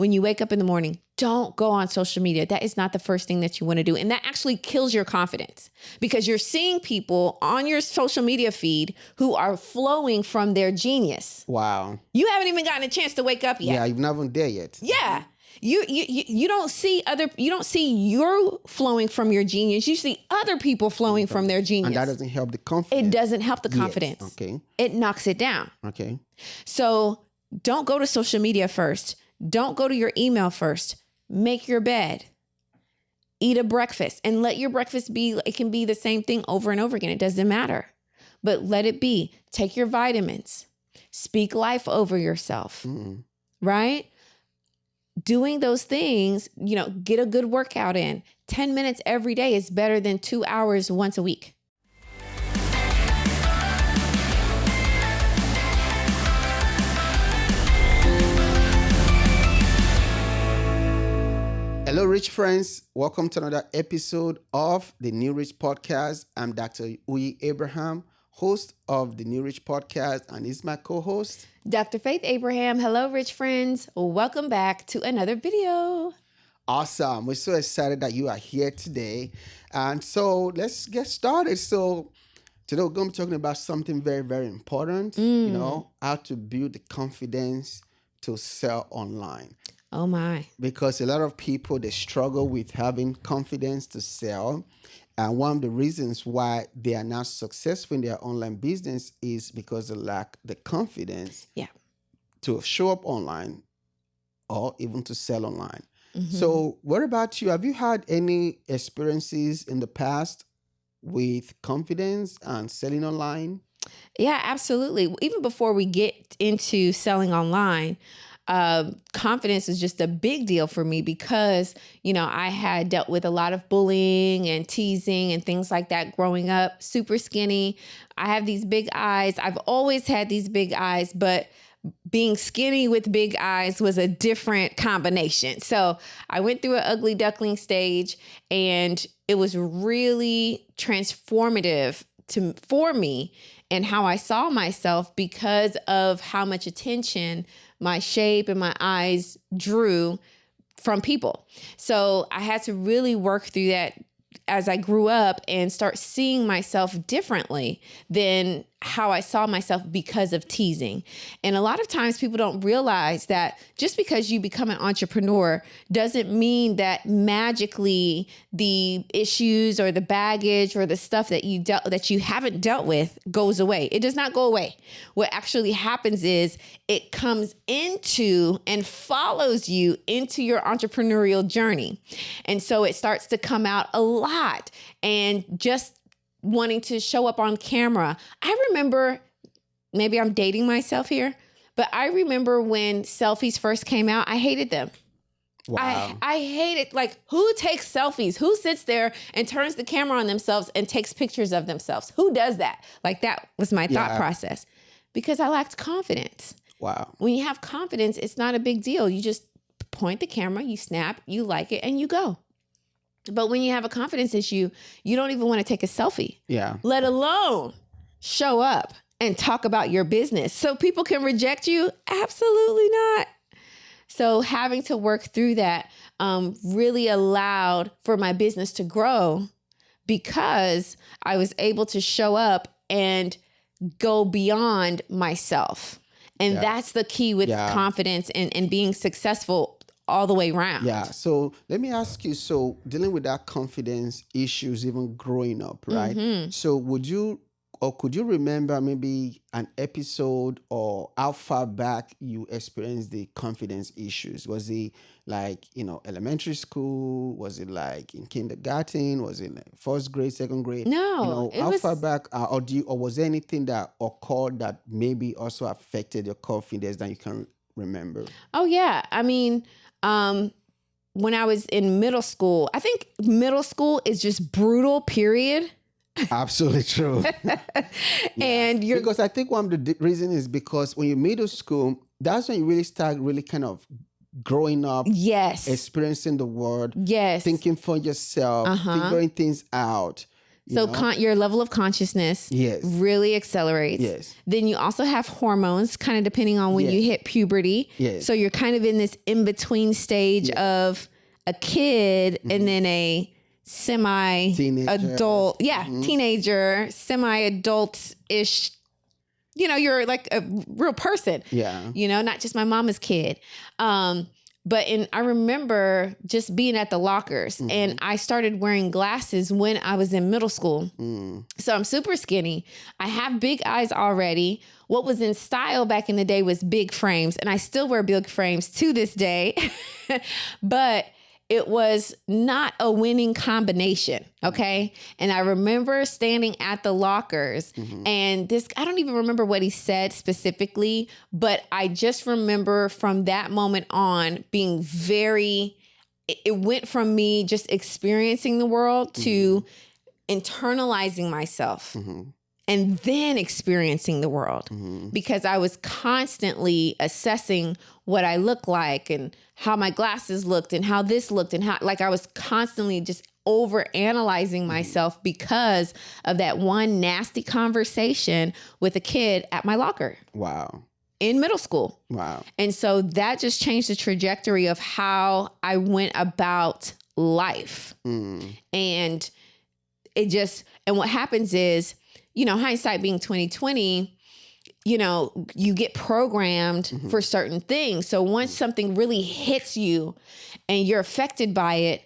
when you wake up in the morning, don't go on social media. That is not the first thing that you want to do. And that actually kills your confidence because you're seeing people on your social media feed who are flowing from their genius. Wow. You haven't even gotten a chance to wake up yet. Yeah, you're not even there yet. Yeah. You don't see you flowing from your genius. You see other people flowing from their genius. And that doesn't help the confidence. It doesn't help the confidence. Yes. Okay. It knocks it down. Okay. So don't go to social media first. Don't go to your email first. Make your bed. Eat a breakfast and let your breakfast be, it can be the same thing over and over again. It doesn't matter, but let it be. Take your vitamins. Speak life over yourself, right? Doing those things, get a good workout in. 10 minutes every day is better than 2 hours once a week. Hello, Rich friends. Welcome to another episode of the New Rich Podcast. I'm Dr. Uyi Abraham, host of the New Rich Podcast, and he's my co-host, Dr. Faith Abraham. Hello, Rich friends. Welcome back to another video. Awesome. We're so excited that you are here today. And so let's get started. So today we're going to be talking about something very, very important, how to build the confidence to sell online. Oh my. Because a lot of people, they struggle with having confidence to sell. And one of the reasons why they are not successful in their online business is because they lack the confidence to show up online or even to sell online. Mm-hmm. So what about you? Have you had any experiences in the past with confidence and selling online? Yeah, absolutely. Even before we get into selling online, confidence is just a big deal for me because, I had dealt with a lot of bullying and teasing and things like that growing up, super skinny. I have these big eyes. I've always had these big eyes, but being skinny with big eyes was a different combination. So I went through an ugly duckling stage and it was really transformative for me and how I saw myself because of how much attention my shape and my eyes drew from people. So I had to really work through that as I grew up and start seeing myself differently than how I saw myself because of teasing. And a lot of times people don't realize that just because you become an entrepreneur doesn't mean that magically the issues or the baggage or the stuff that you haven't dealt with goes away. It does not go away. What actually happens is it comes into and follows you into your entrepreneurial journey. And so it starts to come out a lot and just wanting to show up on camera. I remember, maybe I'm dating myself here, but I remember when selfies first came out, I hated them. Wow. I hated, who takes selfies? Who sits there and turns the camera on themselves and takes pictures of themselves? Who does that? That was my thought process because I lacked confidence. Wow. When you have confidence, it's not a big deal. You just point the camera, you snap, you like it, and you go. But when you have a confidence issue, you don't even want to take a selfie. Yeah. Let alone show up and talk about your business. So people can reject you? Absolutely not. So having to work through that really allowed for my business to grow because I was able to show up and go beyond myself. And that's the key with confidence and being successful all the way around. Yeah. So let me ask you, so dealing with that confidence issues, even growing up, right? Mm-hmm. So could you remember maybe an episode or how far back you experienced the confidence issues? Was it elementary school? Was it in kindergarten? Was it first grade, second grade? No. How far back, or was there anything that occurred that maybe also affected your confidence that you can remember? Oh yeah. I mean, when I was in middle school, I think middle school is just brutal, period. Absolutely true. And because I think one of the reasons is because when you're middle school, that's when you really start really kind of growing up. Yes. Experiencing the world. Yes. Thinking for yourself. Figuring things out. So your level of consciousness Yes. really accelerates. Yes. Then you also have hormones, kind of depending on when Yes. you hit puberty. Yes. So you're kind of in this in-between stage of a kid and then a semi-adult. Teenager, semi-adult-ish. You're like a real person. Yeah. Not just my mama's kid. But I remember just being at the lockers and I started wearing glasses when I was in middle school. So I'm super skinny. I have big eyes already. What was in style back in the day was big frames, and I still wear big frames to this day. But it was not a winning combination. Okay. And I remember standing at the lockers and I don't even remember what he said specifically, but I just remember from that moment on being it went from me just experiencing the world to internalizing myself. And then experiencing the world because I was constantly assessing what I look like and how my glasses looked and how this looked and how I was constantly just over analyzing myself because of that one nasty conversation with a kid at my locker. Wow. In middle school. Wow. And so that just changed the trajectory of how I went about life. And what happens is, hindsight being 2020, you get programmed for certain things. So once something really hits you and you're affected by it,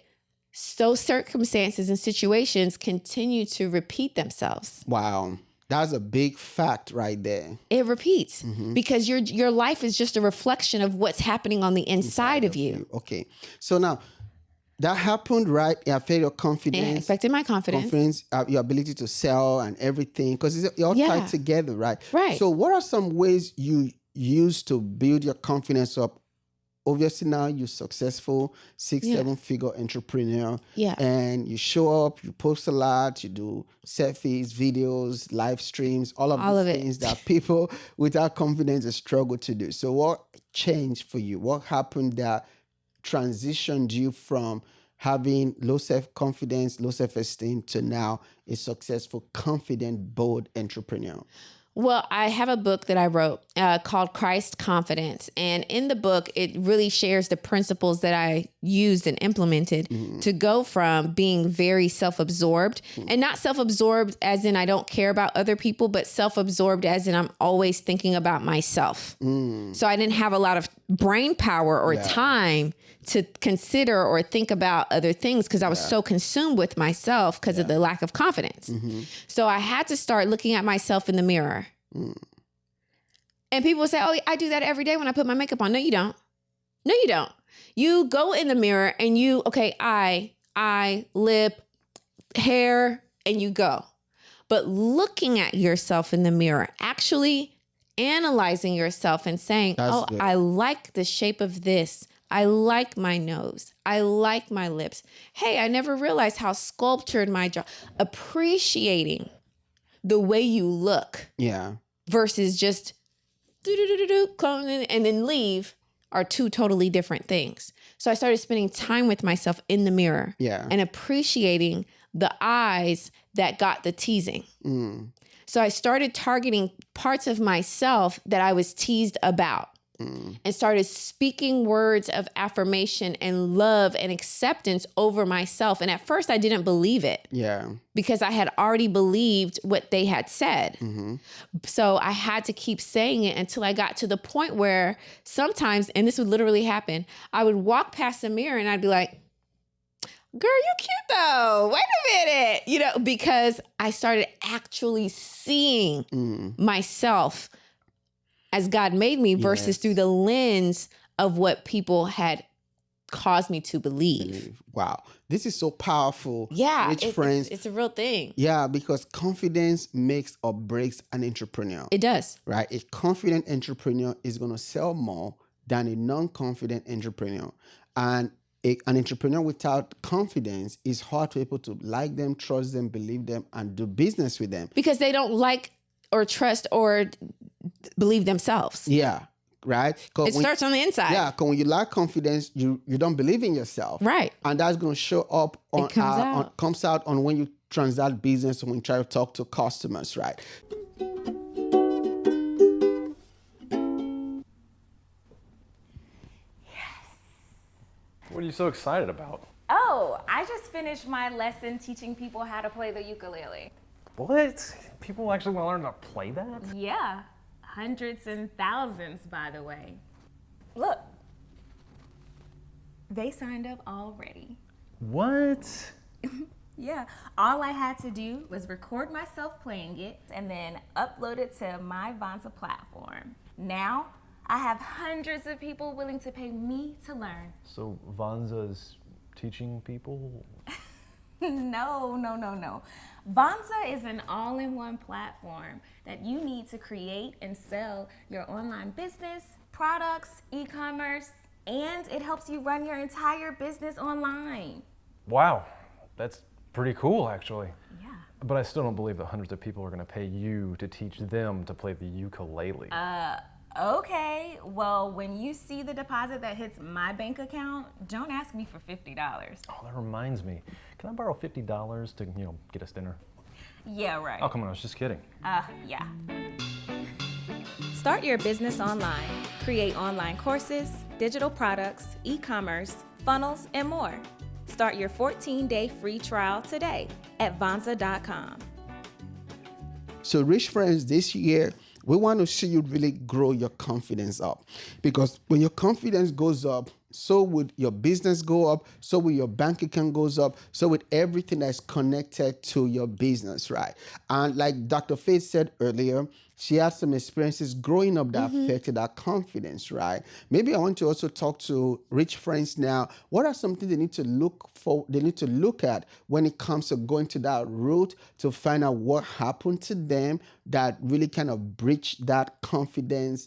so circumstances and situations continue to repeat themselves. Wow. That's a big fact right there. It repeats because your life is just a reflection of what's happening on the inside of you. Okay. So now, that happened, right? It affected your confidence. It affected my confidence. Your ability to sell and everything, because it's all tied together, right? Right. So what are some ways you use to build your confidence up? Obviously now you're successful, 6-7-figure entrepreneur. Yeah. And you show up, you post a lot, you do selfies, videos, live streams, all of these things that people without confidence struggle to do. So what changed for you? What happened that transitioned you from having low self-confidence, low self-esteem to now a successful, confident, bold entrepreneur? Well, I have a book that I wrote called Christ Confidence. And in the book, it really shares the principles that I used and implemented to go from being very self-absorbed and not self-absorbed as in I don't care about other people, but self-absorbed as in I'm always thinking about myself. So I didn't have a lot of brain power or time to consider or think about other things because I was so consumed with myself because of the lack of confidence. So I had to start looking at myself in the mirror. And people would say, oh, I do that every day when I put my makeup on. No, you don't. No, you don't. You go in the mirror and eye, lip, hair, and you go. But looking at yourself in the mirror, actually analyzing yourself and saying, good. I like the shape of this. I like my nose. I like my lips. Hey, I never realized how sculptured my jaw. Appreciating the way you look. Yeah. Versus just cloning and then leave are two totally different things. So I started spending time with myself in the mirror and appreciating the eyes that got the teasing. So I started targeting parts of myself that I was teased about. And started speaking words of affirmation and love and acceptance over myself. And at first I didn't believe it. Yeah. Because I had already believed what they had said. So I had to keep saying it until I got to the point where sometimes, and this would literally happen, I would walk past the mirror and I'd be like, girl, you cute though. Wait a minute. Because I started actually seeing myself as God made me versus through the lens of what people had caused me to believe. Wow. This is so powerful. Yeah. It's a real thing. Yeah, because confidence makes or breaks an entrepreneur. It does. Right? A confident entrepreneur is going to sell more than a non-confident entrepreneur. And an entrepreneur without confidence is hard for people to like them, trust them, believe them, and do business with them. Because they don't like or trust or believe themselves. Yeah, right? It starts on the inside. Yeah, because when you lack confidence, you don't believe in yourself. Right. And that's going to show up on, comes out on when you transact business, when we try to talk to customers, right? What are you so excited about? Oh, I just finished my lesson teaching people how to play the ukulele. What? People actually want to learn to play that? Yeah, hundreds and thousands, by the way. Look, they signed up already. What? Yeah, all I had to do was record myself playing it and then upload it to my Vonza platform. Now, I have hundreds of people willing to pay me to learn. So Vonza's teaching people? No. Vonza is an all-in-one platform that you need to create and sell your online business, products, e-commerce, and it helps you run your entire business online. Wow, that's pretty cool actually. Yeah. But I still don't believe that hundreds of people are going to pay you to teach them to play the ukulele. Okay, well, when you see the deposit that hits my bank account, don't ask me for $50. Oh, that reminds me. Can I borrow $50 to, get us dinner? Yeah, right. Oh, come on, I was just kidding. Yeah. Start your business online. Create online courses, digital products, e-commerce, funnels, and more. Start your 14-day free trial today at Vonza.com. So, rich friends, this year, we want to see you really grow your confidence up, because when your confidence goes up, so would your business go up, so will your bank account goes up, so with everything that's connected to your business, right? And like Dr. Faith said earlier, she had some experiences growing up that affected her confidence, right? Maybe I want to also talk to rich friends now. What are some things they need to look for? They need to look at when it comes to going to that route to find out what happened to them that really kind of breached that confidence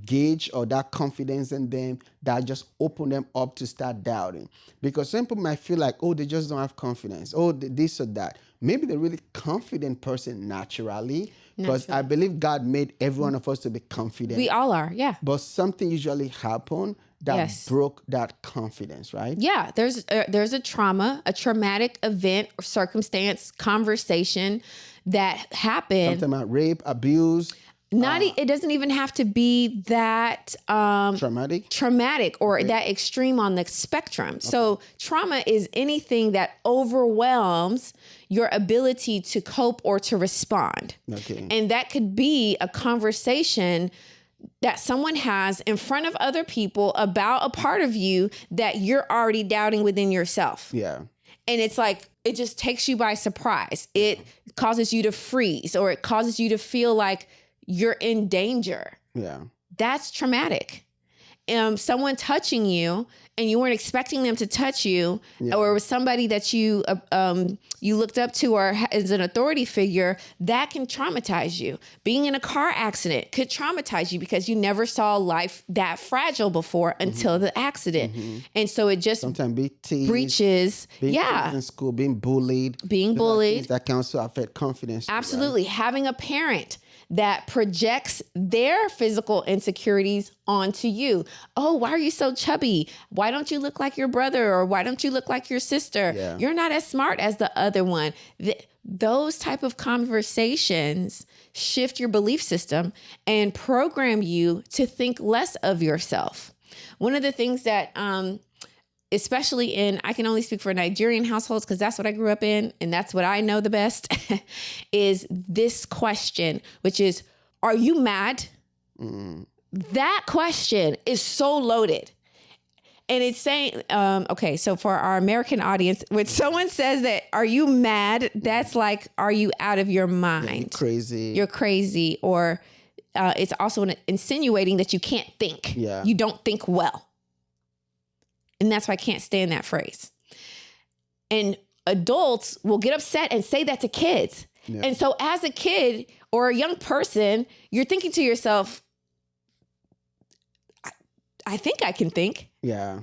gauge, or that confidence in them that just open them up to start doubting. Because some people might feel like, oh, they just don't have confidence, oh, this or that. Maybe they're really confident person naturally, because I believe God made every one of us to be confident. We all are, yeah. But something usually happened that broke that confidence, right? Yeah, there's a trauma, a traumatic event or circumstance, conversation that happened. Something about rape, abuse. It doesn't even have to be that traumatic or that extreme on the spectrum. Okay. So trauma is anything that overwhelms your ability to cope or to respond. Okay. And that could be a conversation that someone has in front of other people about a part of you that you're already doubting within yourself. Yeah. And it's like, it just takes you by surprise. It causes you to freeze, or it causes you to feel like you're in danger. Yeah. That's traumatic. Someone touching you and you weren't expecting them to touch you, or it was somebody that you looked up to or as an authority figure, that can traumatize you. Being in a car accident could traumatize you because you never saw life that fragile before until the accident. And so it just sometimes be teased, breaches. Being in school, being bullied. That can also affect confidence. Absolutely. Right? Having a parent that projects their physical insecurities onto you. Oh, why are you so chubby? Why don't you look like your brother? Or why don't you look like your sister? Yeah. You're not as smart as the other one. Those type of conversations shift your belief system and program you to think less of yourself. One of the things that, especially I can only speak for Nigerian households because that's what I grew up in and that's what I know the best, is this question, which is, are you mad? That question is so loaded. And it's saying, okay, so for our American audience, when someone says that, are you mad? That's like, are you out of your mind? You're crazy. Or it's also insinuating that you can't think. Yeah. You don't think well. And that's why I can't stand that phrase. And adults will get upset and say that to kids. Yeah. And so as a kid or a young person, you're thinking to yourself, I think I can think. Yeah.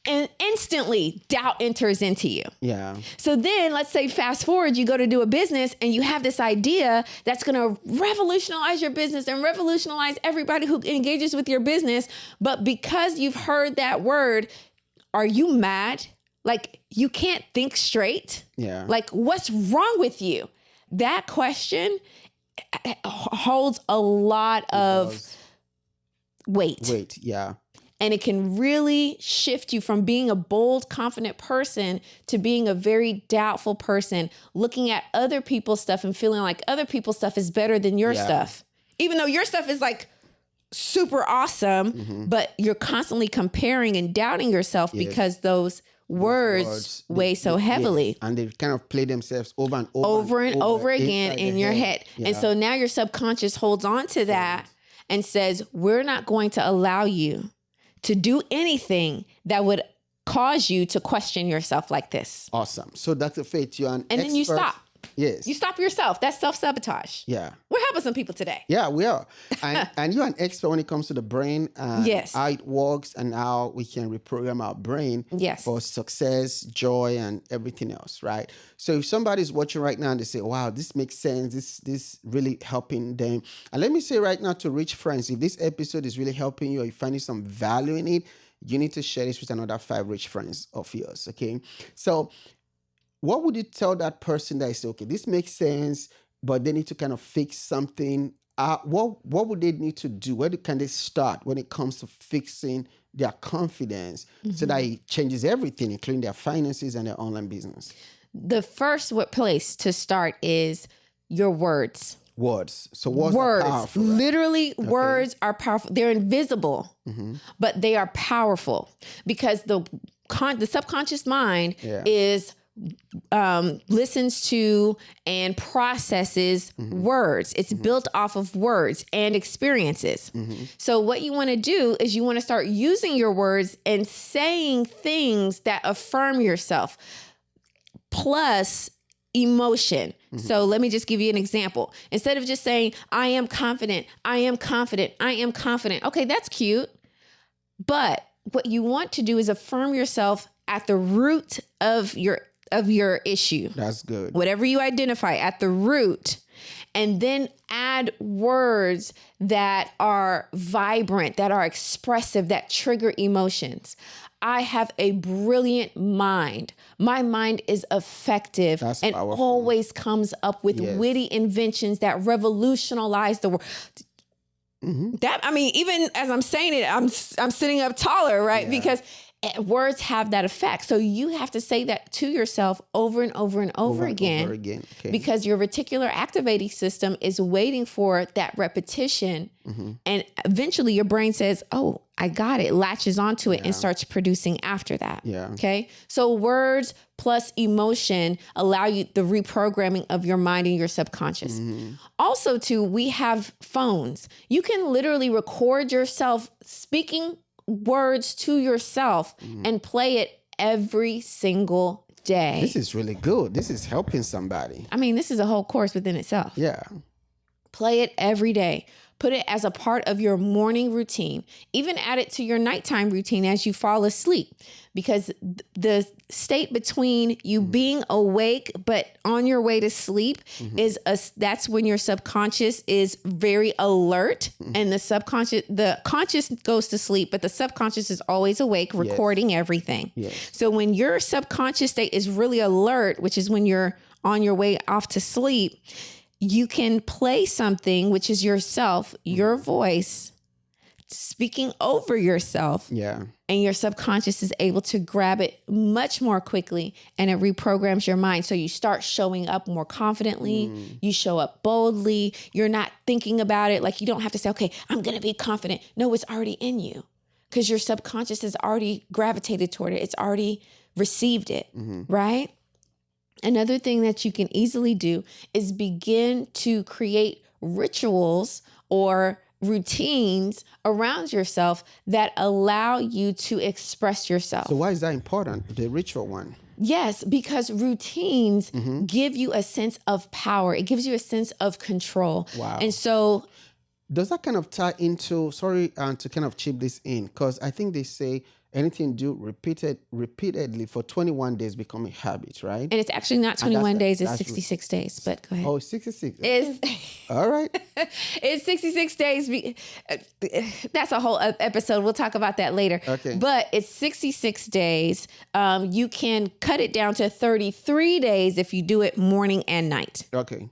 And instantly doubt enters into you. Yeah. So then let's say fast forward, you go to do a business and you have this idea that's going to revolutionize your business and revolutionize everybody who engages with your business. But because you've heard that word, are you mad? Like, you can't think straight. Yeah. Like, what's wrong with you? That question holds a lot of Does. weight. Wait, yeah. And it can really shift you from being a bold, confident person to being a very doubtful person, looking at other people's stuff and feeling like other people's stuff is better than your Yeah. stuff. Even though your stuff is like super awesome, but you're constantly comparing and doubting yourself because those words weigh so heavily. Yes. And they kind of play themselves over and over, Over and over again inside in the your head. Yeah. And so now your subconscious holds on to that and says, we're not going to allow you to do anything that would cause you to question yourself like this. Awesome. So Dr. Faith, you're an And then you expert. stop. Yes. You stop yourself. That's self-sabotage. Yeah. We're helping some people today. Yeah, we are. And you're an expert when it comes to the brain and Yes. how it works and how we can reprogram our brain Yes. for success, joy, and everything else, right? So if somebody's watching right now and they say, wow, this makes sense, this really helping them. And let me say right now to rich friends, if this episode is really helping you or you're finding some value in it, you need to share this with another 5 rich friends of yours, okay? So what would you tell that person that is, okay, this makes sense, but they need to kind of fix something? What would they need to do? Where can they start when it comes to fixing their confidence so that it changes everything, including their finances and their online business? The first place to start is your words. Words. So words are powerful. Right? Literally, words are powerful. They're invisible, but they are powerful because the subconscious mind is listens to and processes words. It's built off of words and experiences. So what you want to do is you want to start using your words and saying things that affirm yourself, plus emotion. So let me just give you an example. Instead of just saying, I am confident, I am confident, I am confident. Okay, that's cute. But what you want to do is affirm yourself at the root of your issue. That's good. Whatever you identify at the root, and then add words that are vibrant, that are expressive, that trigger emotions. I have a brilliant mind. My mind is effective. That's and powerful. always comes up with witty inventions that revolutionize the world. That, I mean, even as I'm saying it, I'm sitting up taller, right? Because words have that effect. So you have to say that to yourself over and over and over again. Okay. Because your reticular activating system is waiting for that repetition. And eventually your brain says, oh, I got it, latches onto it and starts producing after that. Yeah. Okay. So words plus emotion allow you the reprogramming of your mind and your subconscious. Also, too, we have phones. You can literally record yourself speaking words to yourself and play it every single day. This is really good. This is helping somebody. I mean, this is a whole course within itself. Yeah. Play it every day. Put it as a part of your morning routine. Even add it to your nighttime routine as you fall asleep, because the state between you being awake but on your way to sleep that's when your subconscious is very alert, and the conscious goes to sleep, but the subconscious is always awake, recording everything. So when your subconscious state is really alert, which is when you're on your way off to sleep, you can play something, which is yourself, your voice, speaking over yourself. Yeah. And your subconscious is able to grab it much more quickly, and it reprograms your mind. So you start showing up more confidently. You show up boldly. You're not thinking about it. Like, you don't have to say, okay, I'm going to be confident. No, it's already in you because your subconscious has already gravitated toward it. It's already received it, right? Another thing that you can easily do is begin to create rituals or routines around yourself that allow you to express yourself. So why is that important, the ritual one? Yes, because routines give you a sense of power. It gives you a sense of control. Wow. And so Does that kind of tie into, sorry to kind of chip this in, because I think they say anything you do repeatedly for 21 days become a habit, right? And it's actually not And 21 days, it's that's 66 days. But go ahead. Oh, 66. It's All right. it's 66 days. That's a whole episode. We'll talk about that later. Okay. But it's 66 days. You can cut it down to 33 days if you do it morning and night. Okay.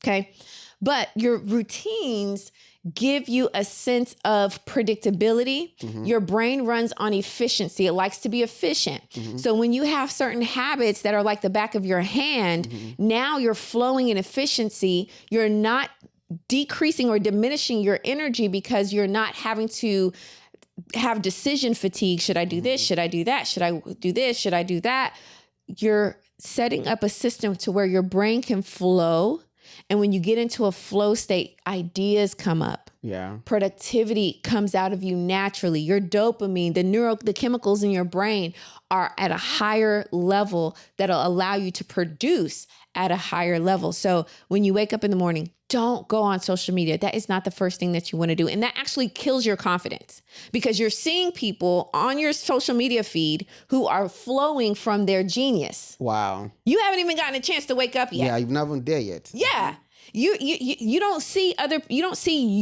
Okay. But your routines give you a sense of predictability. Your brain runs on efficiency. It likes to be efficient. So when you have certain habits that are like the back of your hand, now you're flowing in efficiency. You're not decreasing or diminishing your energy because you're not having to have decision fatigue. Should I do this? Should I do that? Should I do this? Should I do that? You're setting up a system to where your brain can flow. And when you get into a flow state, ideas come up. Yeah. Productivity comes out of you naturally. Your dopamine, the chemicals in your brain are at a higher level that'll allow you to produce at a higher level. So when you wake up in the morning, don't go on social media. That is not the first thing that you want to do. And that actually kills your confidence because you're seeing people on your social media feed who are flowing from their genius. Wow. You haven't even gotten a chance to wake up yet. Yeah, you're not even there yet. Yeah. You don't see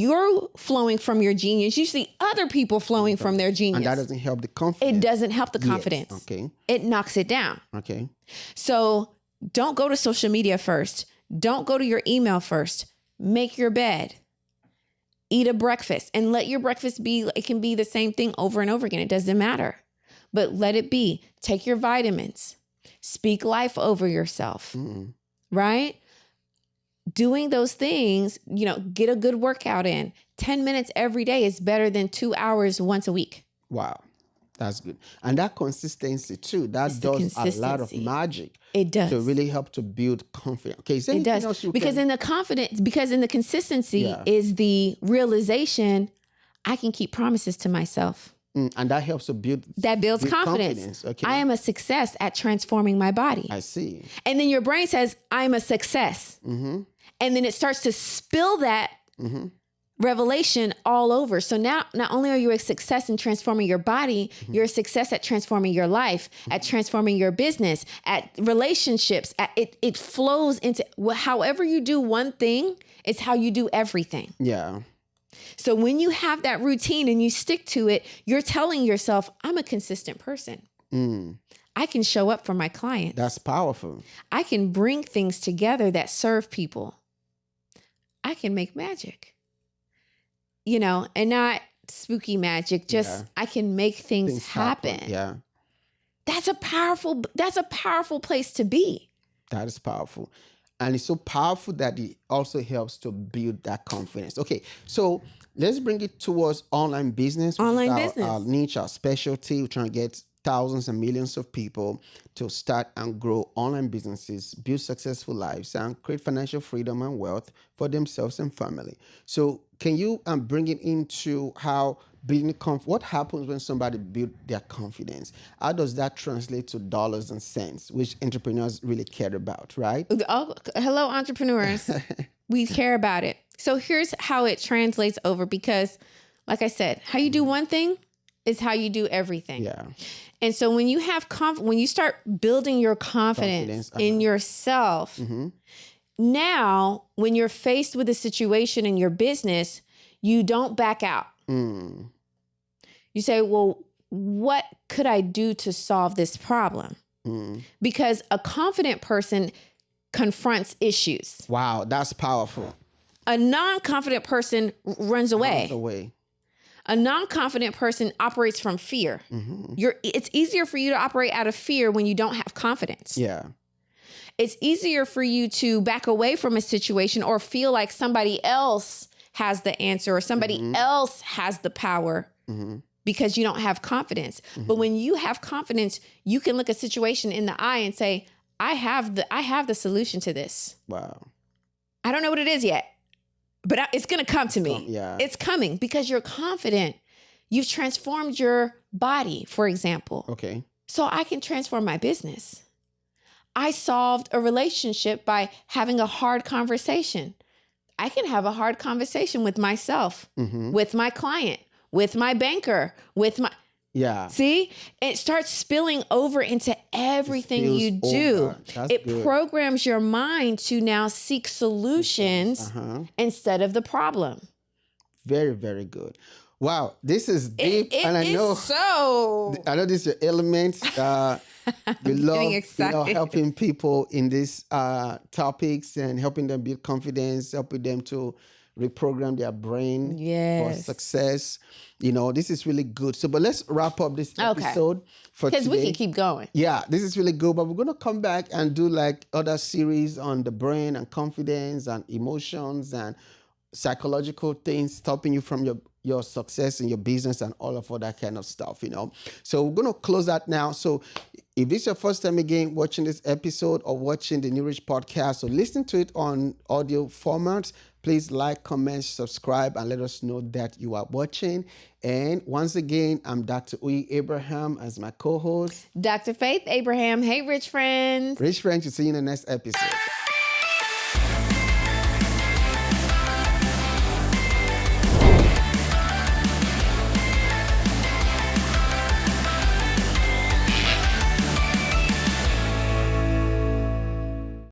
you're flowing from your genius. You see other people flowing from their genius. And that doesn't help the confidence. It doesn't help the Yes. confidence. Okay. It knocks it down. Okay. So don't go to social media first. Don't go to your email first. Make your bed. Eat a breakfast and let your breakfast be, it can be the same thing over and over again. It doesn't matter, but let it be. Take your vitamins. Speak life over yourself, right? Doing those things, get a good workout in. 10 minutes every day is better than 2 hours once a week. Wow. That's good. And that consistency too, that does a lot of magic. It does. To really help to build confidence. Okay, is there It anything does. else you Because can... in the confidence, because in the consistency Yeah. is the realization I can keep promises to myself. And that helps to build... That builds build confidence. Okay. I am a success at transforming my body. I see. And then your brain says, I'm a success. And then it starts to spill that revelation all over. So now, not only are you a success in transforming your body, you're a success at transforming your life, at transforming your business, at relationships. It flows into however you do one thing, it's how you do everything. Yeah. So when you have that routine and you stick to it, you're telling yourself, I'm a consistent person. I can show up for my clients. That's powerful. I can bring things together that serve people. I can make magic. And not spooky magic, just I can make things happen. Yeah. That's a powerful place to be. That is powerful. And it's so powerful that it also helps to build that confidence. Okay, so let's bring it towards online business. Online which is business. Our niche, our specialty. We're trying to get thousands and millions of people to start and grow online businesses, build successful lives, and create financial freedom and wealth for themselves and family. So can you bring it into how building what happens when somebody builds their confidence? How does that translate to dollars and cents, which entrepreneurs really care about, right? Oh, hello, entrepreneurs. We care about it. So here's how it translates over because, like I said, how you do one thing is how you do everything. Yeah. And so when you have when you start building your confidence in yourself, now when you're faced with a situation in your business, you don't back out. You say, well, what could I do to solve this problem? Because a confident person confronts issues. Wow, that's powerful. A non-confident person runs away. Runs away. A non-confident person operates from fear. It's easier for you to operate out of fear when you don't have confidence. Yeah. It's easier for you to back away from a situation or feel like somebody else has the answer or somebody else has the power because you don't have confidence. But when you have confidence, you can look a situation in the eye and say, I have the solution to this. Wow. I don't know what it is yet, but it's going to come to me. Yeah. It's coming because you're confident. You've transformed your body, for example. Okay. So I can transform my business. I solved a relationship by having a hard conversation. I can have a hard conversation with myself, with my client, with my banker, Yeah. See, it starts spilling over into everything spills you do. over. That's It good. programs your mind to now seek solutions instead of the problem. Very, very good. Wow, this is deep, and I is know so. I know this is your element. You love excited. helping people in these topics and helping them build confidence, helping them to reprogram their brain for Yes. success. This is really good. So, but let's wrap up this episode for today. Because we can keep going. Yeah, this is really good, but we're going to come back and do like other series on the brain and confidence and emotions and psychological things stopping you from your success in your business and all of that kind of stuff, So we're going to close that now. So if it's your first time again watching this episode or watching the New Rich podcast or listening to it on audio formats, please like, comment, subscribe, and let us know that you are watching. And once again, I'm Dr. Uyi Abraham as my co-host. Dr. Faith Abraham. Hey, rich friends. Rich friends, we'll see you in the next episode.